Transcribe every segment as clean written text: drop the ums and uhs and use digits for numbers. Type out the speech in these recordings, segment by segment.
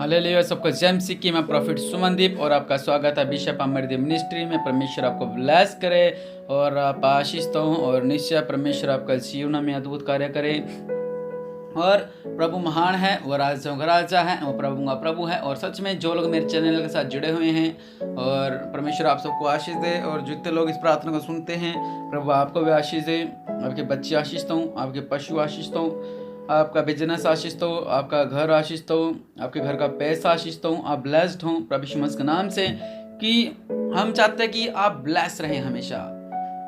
Hallelujah. सबको जय मसीह की। मैं प्रॉफिट सुमनदीप और आपका स्वागत है बिशप अमरदीप मिनिस्ट्री में। परमेश्वर आपको ब्लेस करे और आप आशीष हो और निश्चय परमेश्वर आपका जीवन में अद्भुत कार्य करे। और प्रभु महान है, वो राजाओं का राजा है, वो प्रभु का प्रभु है। और सच में जो लोग मेरे चैनल के साथ जुड़े हुए हैं, और परमेश्वर आप सबको आशीष दे। और जितने लोग इस प्रार्थना को सुनते हैं, प्रभु आपको भी आशीष दे। आपके बच्चे आशीष हो, आपके पशु आशीष हो, आपका बिजनेस आशीष हो, आपका घर आशीष हो, आपके घर का पैसा आशीष हो। आप ब्लेस्ड हो प्रभु यीशु मसीह के नाम से। कि हम चाहते हैं कि आप ब्लेस्ड रहें हमेशा।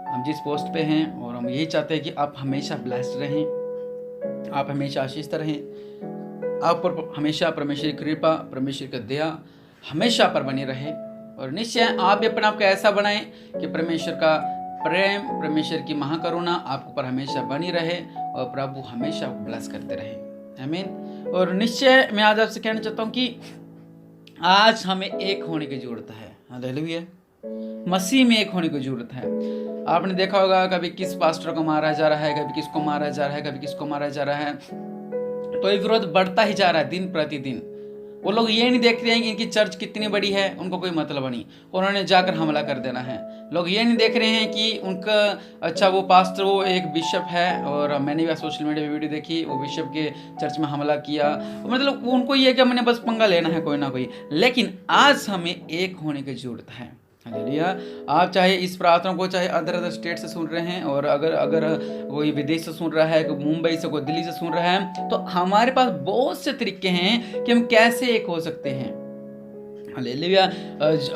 हम जिस पोस्ट पे हैं और हम यही चाहते हैं कि आप हमेशा ब्लेस्ड रहें, आप हमेशा आशीषित रहें। आप पर हमेशा परमेश्वर की कृपा, परमेश्वर की दया हमेशा पर बनी रहे। और निश्चय आप भी अपने आप को ऐसा बनाएं कि परमेश्वर का प्रेम, परमेश्वर की महाकरुणा आपके ऊपर हमेशा बनी रहे और प्रभु हमेशा ब्लेस करते रहे। आमीन। और निश्चय मैं आज आपसे कहना चाहता हूँ कि आज हमें एक होने की जरूरत है। हालेलुया। मसीह में एक होने की जरूरत है। आपने देखा होगा कभी किस पास्टर को मारा जा रहा है, कभी किसको मारा जा रहा है, कभी किसको मारा जा रहा है। तो ये विरोध बढ़ता ही जा रहा है दिन प्रतिदिन। वो लोग ये नहीं देख रहे हैं कि इनकी चर्च कितनी बड़ी है, उनको कोई मतलब नहीं, उन्होंने जाकर हमला कर देना है। लोग ये नहीं देख रहे हैं कि उनका अच्छा वो पास्टर, वो एक बिशप है, और मैंने भी सोशल मीडिया पे वीडियो देखी, वो बिशप के चर्च में हमला किया। मतलब उनको ये कि मैंने बस पंगा लेना है कोई ना कोई। लेकिन आज हमें एक होने की जरूरत है। हालेलुया। आप चाहे इस प्रार्थना को चाहे अदर स्टेट से सुन रहे हैं, और अगर कोई विदेश से सुन रहा है, कोई मुंबई से, कोई दिल्ली से सुन रहा है, तो हमारे पास बहुत से तरीके हैं कि हम कैसे एक हो सकते हैं। हालेलुया।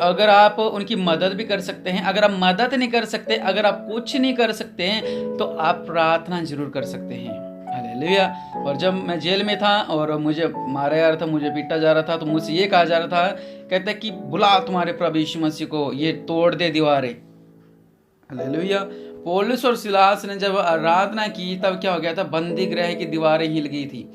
अगर आप उनकी मदद भी कर सकते हैं, अगर आप मदद नहीं कर सकते, अगर आप कुछ नहीं कर सकते हैं, तो आप प्रार्थना जरूर कर सकते हैं। हालेलुया। और जब मैं जेल में था और मुझे मारा जा रहा था, मुझे पीटा जा रहा था, तो मुझसे ये कहा जा रहा था, कहते कि बुला तुम्हारे प्रभु यीशु मसीह को, ये तोड़ दे दीवारें। हालेलुया। पौलुस और सिलास ने जब आराधना की, तब क्या हो गया था? बंदी गृह की दीवारें हिल गई थी।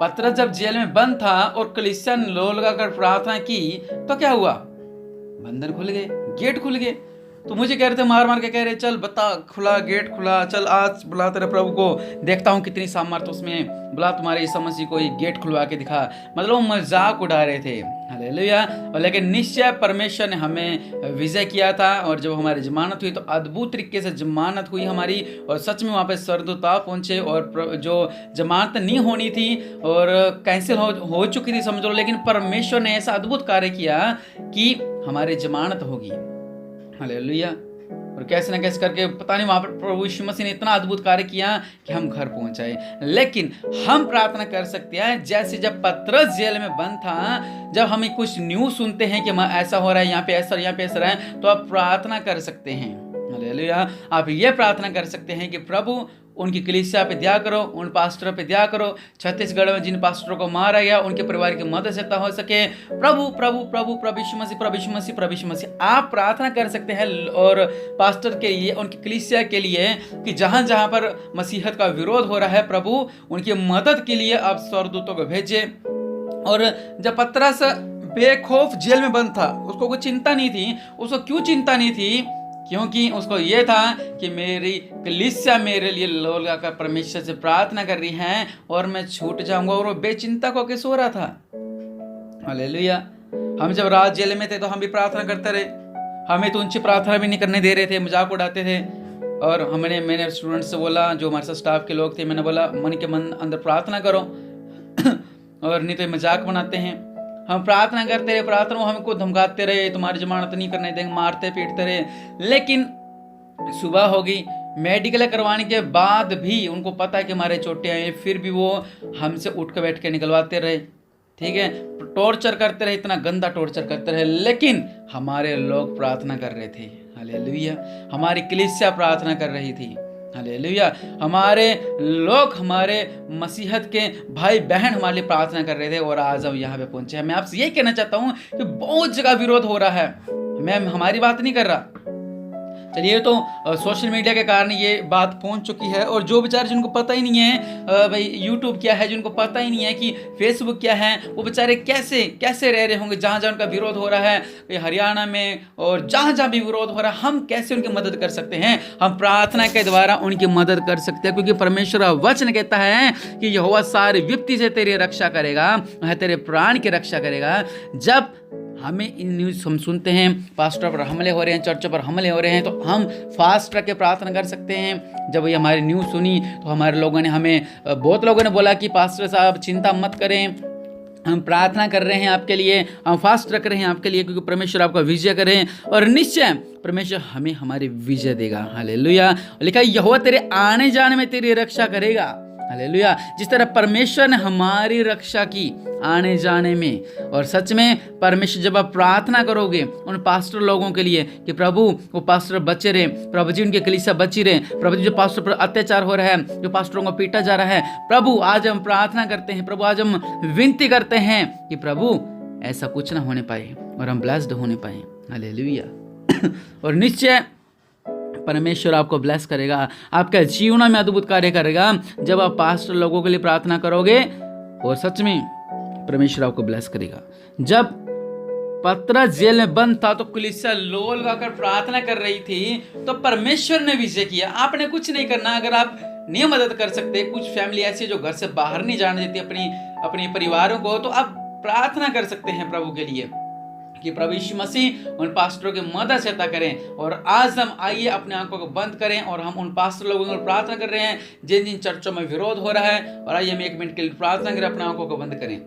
पतरस जब जेल में बंद था और कलीसिया ने लो लगाकर प्रार्थना की, तो क्या हुआ? बंधन खुल गए, गेट खुल गए। तो मुझे कह रहे थे, मार मार के कह रहे, चल बता, खुला गेट खुला, चल आज बुला तेरे प्रभु को, देखता हूँ कितनी सामर्थ्य उसमें, बुला तुम्हारे यीशु मसीह को, ये गेट खुलवा के दिखा। मतलब वो मजाक उड़ा रहे थे। हालेलुया। और लेकिन निश्चय परमेश्वर ने हमें विजय किया था, और जब हमारी जमानत हुई तो अद्भुत तरीके से जमानत हुई हमारी, और सच में वहाँ पे स्वर्गदूत पहुंचे, और जो जमानत नहीं होनी थी और कैंसिल हो चुकी थी समझ लो, लेकिन परमेश्वर ने ऐसा अद्भुत कार्य किया कि हमारी जमानत होगी। हालेलुया। और कैसे ना कैसे करके पता नहीं वहां पर प्रभु यीशु मसीह ने इतना अद्भुत कार्य किया कि हम घर पहुंचाए। लेकिन हम प्रार्थना कर सकते हैं, जैसे जब पतरस जेल में बंद था, जब हमें कुछ न्यूज़ सुनते हैं कि ऐसा हो रहा है, यहाँ पे ऐसा, यहाँ पे ऐसा है, तो आप प्रार्थना कर सकते हैं। हालेलुया। आप ये प्रार्थना कर सकते हैं कि प्रभु उनकी कलीसिया पे दया करो, उन पास्टरों पे दया करो। छत्तीसगढ़ में जिन पास्टरों को मारा गया, उनके परिवार की मदद से हो सके। प्रभु प्रभु प्रभु प्रभु यीशु मसीह, प्रभु यीशु मसीह, प्रभु यीशु मसीह। आप प्रार्थना कर सकते हैं और पास्टर के लिए, उनकी कलीसिया के लिए, कि जहां जहां पर मसीहत का विरोध हो रहा है, प्रभु उनकी मदद के लिए आप स्वर्गदूतों को भेजे। और जब पतरस बेखौफ जेल में बंद था, उसको कोई चिंता नहीं थी। उसको क्यों चिंता नहीं थी? क्योंकि उसको ये था कि मेरी कलीसिया मेरे लिए लो लगाकर परमेश्वर से प्रार्थना कर रही है, और मैं छूट जाऊंगा। और वो बेचिंता को के सो रहा था। हालेलुया। हम जब रात जेल में थे तो हम भी प्रार्थना करते रहे, हमें तो ऊंची प्रार्थना भी नहीं करने दे रहे थे, मजाक उड़ाते थे। और मैंने स्टूडेंट्स से बोला, जो हमारे साथ स्टाफ के लोग थे, मैंने बोला मन के मन अंदर प्रार्थना करो और नहीं तो मजाक बनाते हैं। हम प्रार्थना करते रहे, प्रार्थना हमको धमकाते रहे, तुम्हारी जमानत नहीं करने देंगे, मारते पीटते रहे। लेकिन सुबह होगी, मेडिकल करवाने के बाद भी उनको पता है कि हमारे चोटें आई, फिर भी वो हमसे उठ के बैठ के निकलवाते रहे। ठीक है, टॉर्चर करते रहे, इतना गंदा टॉर्चर करते रहे, लेकिन हमारे लोग प्रार्थना कर रहे थे। हालेलुया। हमारी कलीसिया प्रार्थना कर रही थी। हालेलुया। हमारे लोग, हमारे मसीहत के भाई बहन हमारे लिए प्रार्थना कर रहे थे, और आज हम यहाँ पे पहुंचे हैं। मैं आपसे यही कहना चाहता हूँ कि बहुत जगह विरोध हो रहा है। मैं हमारी बात नहीं कर रहा, चलिए, तो सोशल मीडिया के कारण ये बात पहुंच चुकी है, और जो बेचारे जिनको पता ही नहीं है भाई यूट्यूब क्या है, जिनको पता ही नहीं है कि फेसबुक क्या है, वो बेचारे कैसे कैसे रह रहे होंगे। जहाँ जहाँ उनका विरोध हो रहा है हरियाणा में, और जहाँ जहाँ भी विरोध हो रहा है, हम कैसे उनकी मदद कर सकते हैं? हम प्रार्थना के द्वारा उनकी मदद कर सकते हैं, क्योंकि परमेश्वर वचन कहता है कि यहोवा सारी विपत्ति से तेरी रक्षा करेगा, वह तेरे प्राण की रक्षा करेगा। जब हमें इन न्यूज़ हम सुनते हैं पास्टर पर हमले हो रहे हैं, चर्चों पर हमले हो रहे हैं, तो हम फास्ट रख के प्रार्थना कर सकते हैं। जब ये हमारी न्यूज़ सुनी तो हमारे लोगों ने हमें बहुत लोगों ने बोला कि पास्टर साहब चिंता मत करें, हम प्रार्थना कर रहे हैं आपके लिए, हम फास्ट रख रहे हैं आपके लिए, क्योंकि परमेश्वर आपका विजय करें, और निश्चय परमेश्वर हमें हमारी विजय देगा। हालेलुया। लिखा है यहोवा तेरे आने जाने में तेरी रक्षा करेगा। हालेलुया। जिस तरह परमेश्वर ने हमारी रक्षा की आने जाने में, और सच में परमेश्वर जब आप प्रार्थना करोगे उन पास्टर लोगों के लिए कि प्रभु वो पास्टर बचे रहे, प्रभु जी उनके कलीसिया बची रहे, प्रभु जी जो पास्टर पर अत्याचार हो रहा है, जो पास्टरों को पीटा जा रहा है, प्रभु आज हम प्रार्थना करते हैं, प्रभु आज हम विनती करते हैं कि प्रभु ऐसा कुछ ना होने पाए और हम ब्लेस्ड होने पाए। हालेलुया। और निश्चय परमेश्वर आपको ब्लेस करेगा, आपके जीवन में अद्भुत कार्य करेगा जब आप पास्टर लोगों के लिए प्रार्थना करोगे, और सच में परमेश्वर आपको ब्लेस करेगा। जब पतरस जेल में बंद था तो कलीसिया लो लगाकर प्रार्थना कर रही थी, तो परमेश्वर ने विजय किया। आपने कुछ नहीं करना। अगर आप नहीं मदद कर सकते, कुछ फैमिली ऐसी जो घर से बाहर नहीं जाने देती अपनी परिवारों को, तो आप प्रार्थना कर सकते हैं प्रभु के लिए कि प्रभु यीशु मसीह उन पास्टरों की मदद सहायता करें। और आज हम आइए अपने आंखों को बंद करें, और हम उन पास्टर लोगों को प्रार्थना कर रहे हैं जिन जिन चर्चों में विरोध हो रहा है, और आइए हम 1 मिनट के लिए प्रार्थना करें, अपने आंखों को बंद करें।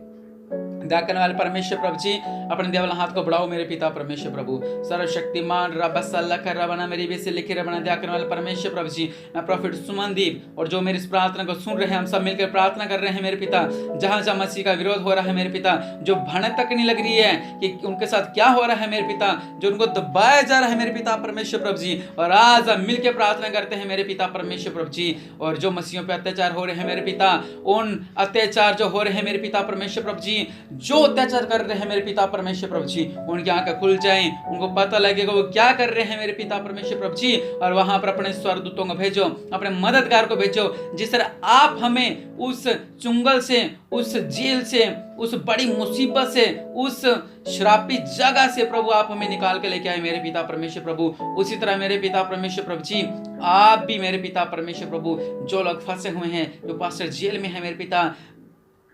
दया करने वाले परमेश्वर प्रभु जी, अपने देवल हाथ को बढ़ाओ मेरे पिता परमेश्वर प्रभु सर्वशक्तिमान रब सल्ला कर रबना मेरी भी से लिखे रबना। दया करने वाले परमेश्वर प्रभु जी, मैं प्रॉफिट सुमनदीप और जो मेरी इस प्रार्थना को सुन रहे हैं, हम सब मिलकर प्रार्थना कर रहे हैं मेरे पिता। जहां जहां मसीह का विरोध हो रहा है मेरे पिता, जो भनक तक नहीं लग रही है कि उनके साथ क्या हो रहा है मेरे पिता, जो उनको दबाया जा रहा है मेरे पिता परमेश्वर प्रभु जी, और आज हम मिलकर प्रार्थना करते हैं मेरे पिता परमेश्वर प्रभु जी। और जो मसीहों पे अत्याचार हो रहे हैं मेरे पिता, उन अत्याचार जो हो रहे हैं मेरे पिता परमेश्वर प्रभु जी, जो अत्याचार कर रहे हैं मेरे पिता परमेश्वर प्रभु जी, उनकी आंखें खुल जाएं, उनको पता लगेगा वो क्या कर रहे हैं मेरे पिता परमेश्वर प्रभु जी, और वहां पर अपने स्वर्गदूतों को भेजो, अपने मददगार को भेजो। जिस तरह आप हमें उस चुंगल से, उस जेल से, उस बड़ी मुसीबत से, उस श्रापित जगह से प्रभु आप हमें निकाल के लेके आए मेरे पिता परमेश्वर प्रभु, उसी तरह मेरे पिता परमेश्वर प्रभु जी आप भी मेरे पिता परमेश्वर प्रभु, जो लोग फंसे हुए हैं, जो पास्टर जेल में है मेरे पिता,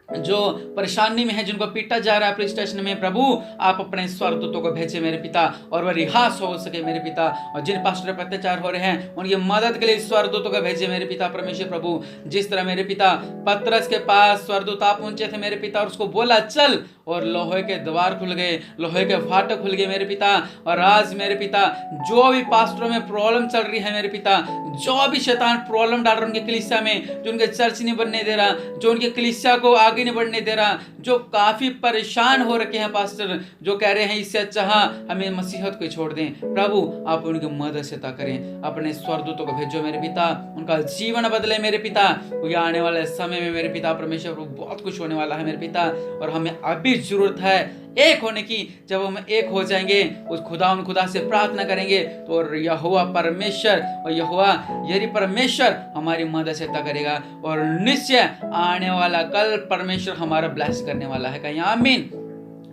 जो परेशानी में है, जिनको पीटा जा रहा है पुलिस स्टेशन में, प्रभु आप अपने स्वर्गदूतों को भेजे मेरे पिता, और वह रिहास हो सके मेरे पिता। और जिन पास्टर पर अत्याचार हो रहे हैं उनकी मदद के लिए स्वर्गदूतों को भेजे मेरे पिता परमेश्वर प्रभु। जिस तरह मेरे पिता पतरस के पास स्वर्गदूत आप पहुंचे थे मेरे पिता, और उसको बोला चल, और लोहे के द्वार खुल गए, लोहे के फाटक खुल गए मेरे पिता। और आज मेरे पिता जो भी पास्टरों में प्रॉब्लम चल रही है मेरे पिता, जो भी शैतान प्रॉब्लम डाल रहा है उनके कलीसिया में, जो उनके चर्च नहीं बनने दे रहा, जो उनके कलीसिया को आगे नहीं बढ़ने दे रहा, जो काफी परेशान हो रखे हैं पास्टर, जो कह रहे हैं इससे अच्छा हमें मसीहत को छोड़ दें, प्रभु आप उनकी मदद सहायता करें, अपने स्वर्गदूतों को भेजो मेरे पिता, उनका जीवन बदले मेरे पिता। क्योंकि आने वाले समय में मेरे पिता परमेश्वर बहुत कुछ होने वाला है मेरे पिता, और हमें अभी जरूरत है एक होने की। जब हम एक हो जाएंगे, उस खुदा से प्रार्थना करेंगे, तो यहोवा परमेश्वर और यहोवा यरी परमेश्वर हमारी मदद सहायता करेगा, और निश्चय आने वाला कल परमेश्वर हमारा ब्लेस करने वाला है। कहीं आमीन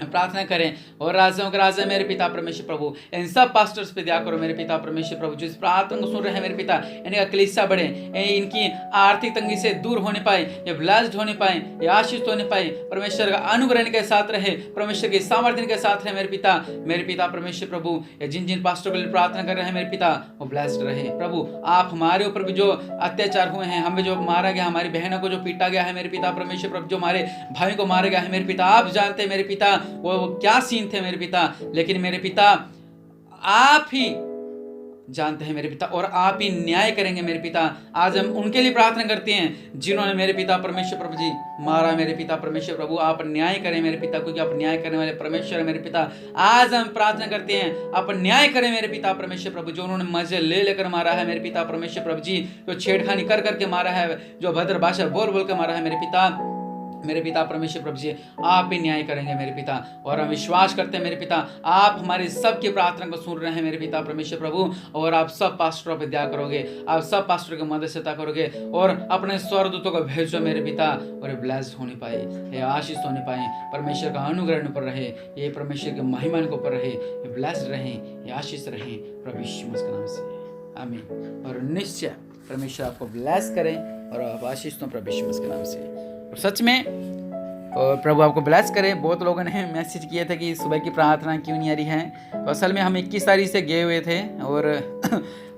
प्रार्थना करें। और राजाओं के राजा मेरे पिता परमेश्वर प्रभु, इन सब पास्टर्स पे दया करो मेरे पिता परमेश्वर प्रभु, जो इस प्रार्थना को सुन रहे हैं मेरे पिता, इनका कलीसिया बढ़े, इनकी आर्थिक तंगी से दूर होने पाए, ये ब्लेस्ड होने पाए, ये आशीष होने पाए, परमेश्वर का अनुग्रह इनके साथ रहे, परमेश्वर की सामर्थ्य इनके साथ रहे मेरे पिता परमेश्वर प्रभु। ये जिन जिन पास्टरों के लिए प्रार्थना कर रहे हैं मेरे पिता, वो ब्लेस्ड रहे प्रभु। आप हमारे ऊपर भी जो अत्याचार हुए हैं, हमें जो मारा गया, हमारी बहनों को जो पीटा गया है मेरे पिता परमेश्वर प्रभु, जो हमारे भाई को मारा गया है मेरे पिता, आप जानते हैं मेरे पिता वो क्या सीन थे मेरे पिता, लेकिन मेरे पिता आप ही जानते हैं मेरे पिता, और आप ही न्याय करेंगे मेरे पिता। आज हम उनके लिए प्रार्थना करते हैं जिन्होंने मेरे पिता परमेश्वर प्रभु जी मारा मेरे पिता परमेश्वर प्रभु, आप न्याय करें मेरे पिता, क्योंकि आप न्याय करने वाले परमेश्वर है मेरे पिता। आज हम प्रार्थना करते हैं आप न्याय करें मेरे पिता परमेश्वर प्रभु, जो उन्होंने मजे ले लेकर मारा है मेरे पिता परमेश्वर प्रभु जी, जो छेड़खानी कर करके मारा है, जो भद्र भाषा बोल बोल कर मारा है मेरे पिता, मेरे पिता परमेश्वर प्रभु जी, आप ही न्याय करेंगे मेरे पिता, और हम विश्वास करते हैं मेरे पिता, आप हमारी सबकी प्रार्थना को सुन रहे हैं मेरे पिता परमेश्वर प्रभु, और आप सब पास्टरों पर दया करोगे, आप सब पास्टरों की मदद करोगे, और अपने स्वर्गदूतों को भेजो मेरे पिता, और ब्लेस्ड होने पाए, ये आशीष होने पाए, परमेश्वर का अनुग्रह इन पर रहे, ये परमेश्वर की महिमा इनके ऊपर रहे, ये ब्लेस्ड रहें, ये आशीष रहें प्रभु यीशु मसीह के नाम से, आमीन। और निश्चय परमेश्वर आपको ब्लेस करें और आप आशीष दो प्रभु यीशु मसीह के नाम से। और सच में और प्रभु आपको ब्लेस करे। बहुत लोगों ने मैसेज किए थे कि सुबह की प्रार्थना क्यों नहीं आ रही है, तो असल में हम 21 तारीख से गए हुए थे और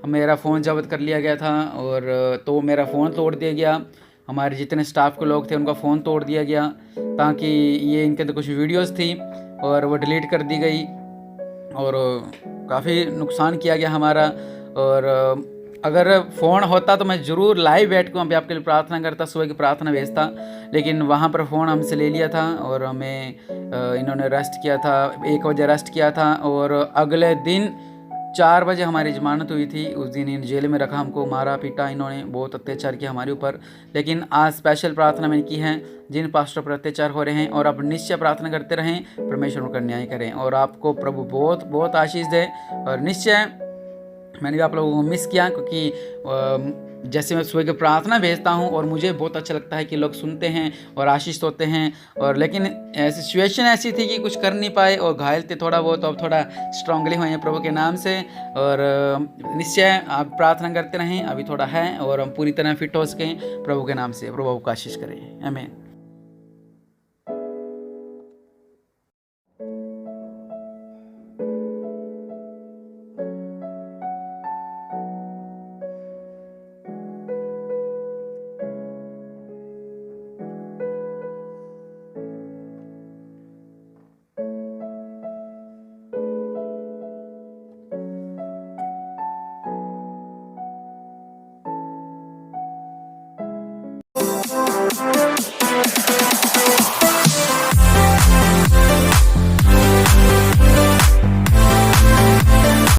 मेरा फ़ोन जब्त कर लिया गया था, और तो मेरा फ़ोन तोड़ दिया गया, हमारे जितने स्टाफ के लोग थे उनका फ़ोन तोड़ दिया गया, ताकि ये इनके अंदर कुछ वीडियोस थी और वो डिलीट कर दी गई, और काफ़ी नुकसान किया गया हमारा। और अगर फ़ोन होता तो मैं ज़रूर लाइव बैठ के वहाँ पे आपके लिए प्रार्थना करता, सुबह की प्रार्थना भेजता, लेकिन वहाँ पर फ़ोन हमसे ले लिया था और हमें इन्होंने अरेस्ट किया था, 1 बजे अरेस्ट किया था, और अगले दिन 4 बजे हमारी जमानत हुई थी। उस दिन इन जेल में रखा, हमको मारा पीटा, इन्होंने बहुत अत्याचार किया हमारे ऊपर। लेकिन आज स्पेशल प्रार्थना मैंने की है जिन पास्टर पर अत्याचार हो रहे हैं, और आप निश्चय प्रार्थना करते रहें, परमेश्वर उनका न्याय करें और आपको प्रभु बहुत बहुत आशीष दे। और निश्चय मैंने भी आप लोगों को मिस किया, क्योंकि जैसे मैं सुबह की प्रार्थना भेजता हूं और मुझे बहुत अच्छा लगता है कि लोग सुनते हैं और आशीष होते हैं, और लेकिन सिचुएशन ऐसी थी कि कुछ कर नहीं पाए और घायल थे थोड़ा बहुत, अब थोड़ा स्ट्रांगली हुए हैं प्रभु के नाम से। और निश्चय आप प्रार्थना करते रहें, अभी थोड़ा है और हम पूरी तरह फिट हो सकें प्रभु के नाम से। प्रभु को आशीष करें, आमीन।